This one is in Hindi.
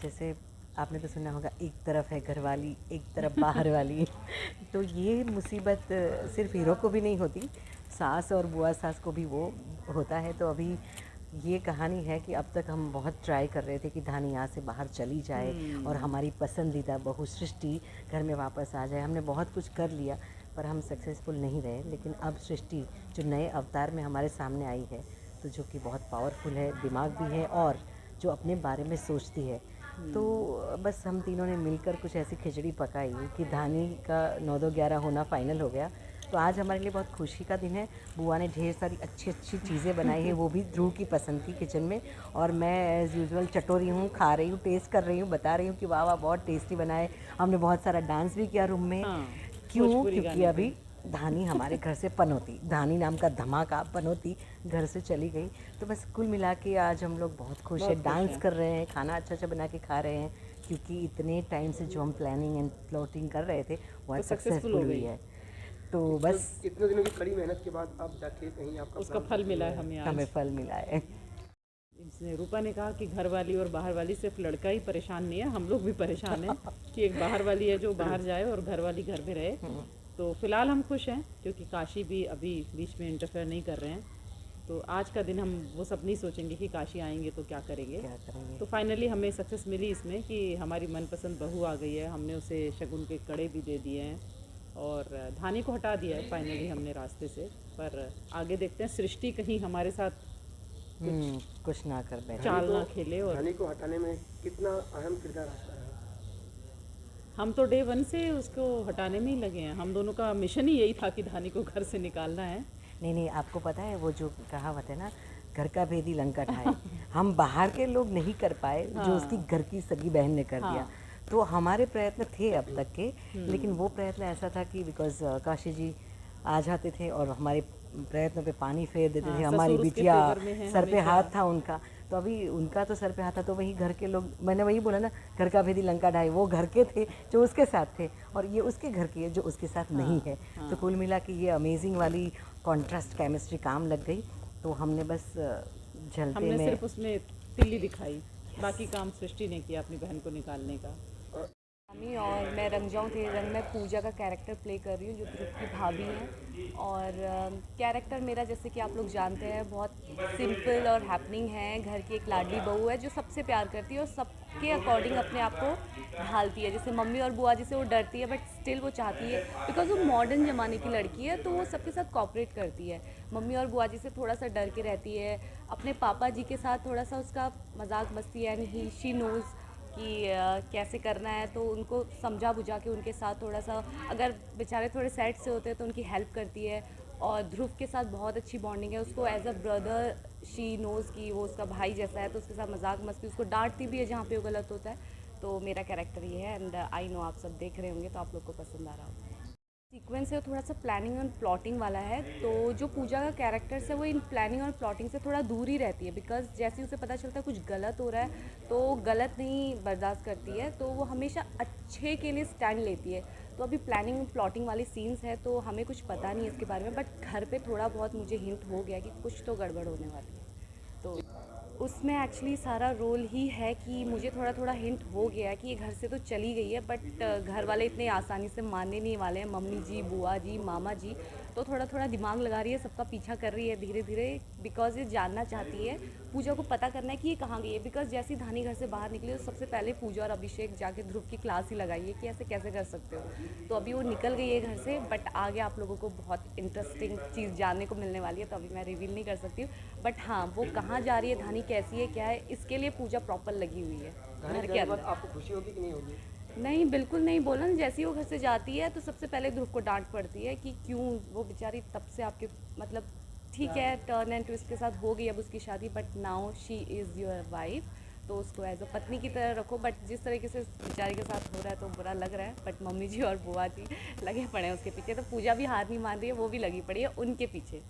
जैसे आपने तो सुना होगा, एक तरफ है घरवाली, एक तरफ बाहर वाली। तो ये मुसीबत सिर्फ हीरो को भी नहीं होती, सास और बुआ सास को भी वो होता है। तो अभी ये कहानी है कि अब तक हम बहुत ट्राई कर रहे थे कि धानी यहाँ से बाहर चली जाए और हमारी पसंदीदा बहू सृष्टि घर में वापस आ जाए। हमने बहुत कुछ कर लिया पर हम सक्सेसफुल नहीं रहे। लेकिन अब सृष्टि जो नए अवतार में हमारे सामने आई है, तो जो कि बहुत पावरफुल है, दिमाग भी है और जो अपने बारे में सोचती है। तो बस हम तीनों ने मिलकर कुछ ऐसी खिचड़ी पकाई कि धानी का 9-2-11 होना फाइनल हो गया। तो आज हमारे लिए बहुत खुशी का दिन है। बुआ ने ढेर सारी अच्छी अच्छी चीज़ें बनाई हैं, वो भी ध्रुव की पसंद की किचन में। और मैं एज़ यूजुअल चटोरी हूँ, खा रही हूँ, टेस्ट कर रही हूँ, बता रही हूँ कि वाह वाह बहुत टेस्टी बनाए। हमने बहुत सारा डांस भी किया रूम में। हाँ, क्यों? क्योंकि अभी धानी हमारे घर से पनौती, धानी नाम का धमाका पनौती घर से चली गई। तो बस कुल मिला के आज हम लोग बहुत खुश हैं, डांस कर रहे हैं, खाना अच्छा अच्छा बना के खा रहे हैं, क्योंकि इतने टाइम से जो हम प्लानिंग एंड प्लॉटिंग कर रहे थे वो आज सक्सेसफुल हुई है। तो बस इतने दिनों की कड़ी मेहनत के बाद अब जाके कहीं आपका उसका फल मिला है हमें आज। हमें फल मिला है। इसने रूपा ने कहा कि घर वाली और बाहर वाली सिर्फ लड़का ही परेशान नहीं है, हम लोग भी परेशान हैं कि एक बाहर वाली है जो बाहर जाए और घर वाली घर में रहे। तो फिलहाल हम खुश हैं क्योंकि काशी भी अभी बीच में इंटरफेयर नहीं कर रहे हैं। तो आज का दिन हम वो सब नहीं सोचेंगे कि काशी आएंगे तो क्या करेंगे। तो फाइनली हमें सक्सेस मिली इसमें कि हमारी मनपसंद बहू आ गई है। हमने उसे शगुन के कड़े भी दे दिए हैं और धानी को हटा दिया है फाइनली हमने रास्ते से। पर आगे देखते हैं सृष्टि कहीं हमारे साथ कुछ ना कर बैठे, चाल ना खेले। और धानी को हटाने में कितना अहम किरदार आता है? हम तो डे 1 से उसको हटाने में ही लगे हैं। हम दोनों का मिशन ही यही था कि धानी को घर से निकालना है। नहीं नहीं, आपको पता है वो जो कहावत है ना, घर का भेदी लंका ढाए। हम बाहर के लोग नहीं कर पाए जो उसकी घर की सगी बहन ने कर दिया। तो हमारे प्रयत्न थे अब तक के, लेकिन वो प्रयत्न ऐसा था कि बिकॉज काशी जी आ जाते थे और हमारे प्रयत्नों पे पानी फेर देते थे। हमारी बिटिया सर पे हाथ था उनका, तो अभी उनका तो सर पे हाथ था, तो वही घर के लोग, मैंने वही बोला ना, घर का भेदी लंका ढाई। वो घर के थे जो उसके साथ थे और ये उसके घर के जो उसके साथ नहीं है। तो कुल मिला के ये अमेजिंग वाली कॉन्ट्रास्ट केमिस्ट्री काम लग गई। तो हमने बस झलते हमने में सिर्फ उसमें तिल्ली दिखाई, बाकी काम सृष्टि ने किया अपनी बहन को निकालने का। मम्मी और मैं रंगजाऊ थे रंग में पूजा का कैरेक्टर प्ले कर रही हूँ जो ध्रुव की भाभी हैं। और कैरेक्टर मेरा, जैसे कि आप लोग जानते हैं, बहुत सिंपल और हैपनिंग है। घर की एक लाडली बहू है जो सबसे प्यार करती है और सबके अकॉर्डिंग अपने आप को ढालती है। जैसे मम्मी और बुआ जी से वो डरती है बट स्टिल वो चाहती है, बिकॉज वो मॉडर्न ज़माने की लड़की है तो वो सबके साथ कॉपरेट करती है। मम्मी और बुआ जी से थोड़ा सा डर के रहती है, अपने पापा जी के साथ थोड़ा सा उसका मजाक मस्ती है, एंड शी नोज़ कि कैसे करना है। तो उनको समझा बुझा के उनके साथ थोड़ा सा, अगर बेचारे थोड़े सैड से होते हैं तो उनकी हेल्प करती है। और ध्रुव के साथ बहुत अच्छी बॉन्डिंग है, उसको as a brother she knows कि वो उसका भाई जैसा है, तो उसके साथ मजाक मस्ती, उसको डांटती भी है जहाँ पे वो गलत होता है। तो मेरा कैरेक्टर ये है एंड आई नो आप सब देख रहे होंगे तो आप लोग को पसंद आ रहा होगा। सीक्वेंस है थोड़ा सा प्लानिंग और प्लॉटिंग वाला है। तो जो पूजा का कैरेक्टर्स है वो इन प्लानिंग और प्लॉटिंग से थोड़ा दूर ही रहती है, बिकॉज जैसे ही उसे पता चलता है कुछ गलत हो रहा है तो गलत नहीं बर्दाश्त करती है, तो वो हमेशा अच्छे के लिए स्टैंड लेती है। तो अभी प्लानिंग प्लॉटिंग वाली सीन्स है तो हमें कुछ पता नहीं है इसके बारे में, बट घर पे थोड़ा बहुत मुझे हिंट हो गया कि कुछ तो गड़बड़ होने वाली है। तो उसमें एक्चुअली सारा रोल ही है कि मुझे थोड़ा थोड़ा हिंट हो गया कि ये घर से तो चली गई है, बट घर वाले इतने आसानी से मानने नहीं वाले हैं। मम्मी जी, बुआ जी, मामा जी तो थोड़ा थोड़ा दिमाग लगा रही है, सबका पीछा कर रही है धीरे धीरे, बिकॉज ये जानना चाहती है, पूजा को पता करना है कि ये कहाँ गई है। बिकॉज जैसे ही धानी घर से बाहर निकली तो सबसे पहले पूजा और अभिषेक जाके ध्रुव की क्लास ही लगाई है कि ऐसे कैसे कर सकते हो। तो अभी वो निकल गई है घर से, बट आगे आप लोगों को बहुत इंटरेस्टिंग चीज़ जानने को मिलने वाली है, तो अभी मैं रिवील नहीं कर सकती हूँ। बट हाँ, वो कहाँ जा रही है, धानी कैसी है, क्या है, इसके लिए पूजा प्रॉपर लगी हुई है घर के अंदर। आपको खुशी होगी कि नहीं होगी? नहीं, बिल्कुल नहीं। बोला ना, जैसे ही वो घर से जाती है तो सबसे पहले ध्रुव को डांट पड़ती है कि क्यों, वो बेचारी तब से आपके, मतलब ठीक है टर्न एंड ट्विस्ट के साथ हो गई अब उसकी शादी, but now she is your wife, तो उसको एज अ पत्नी की तरह रखो। बट जिस तरीके से बेचारी के साथ हो रहा है तो बुरा लग रहा है, बट मम्मी जी और बुआ जी लगे पड़े हैं उसके पीछे, तो पूजा भी हार नहीं मान रही है, वो भी लगी पड़ी है उनके पीछे।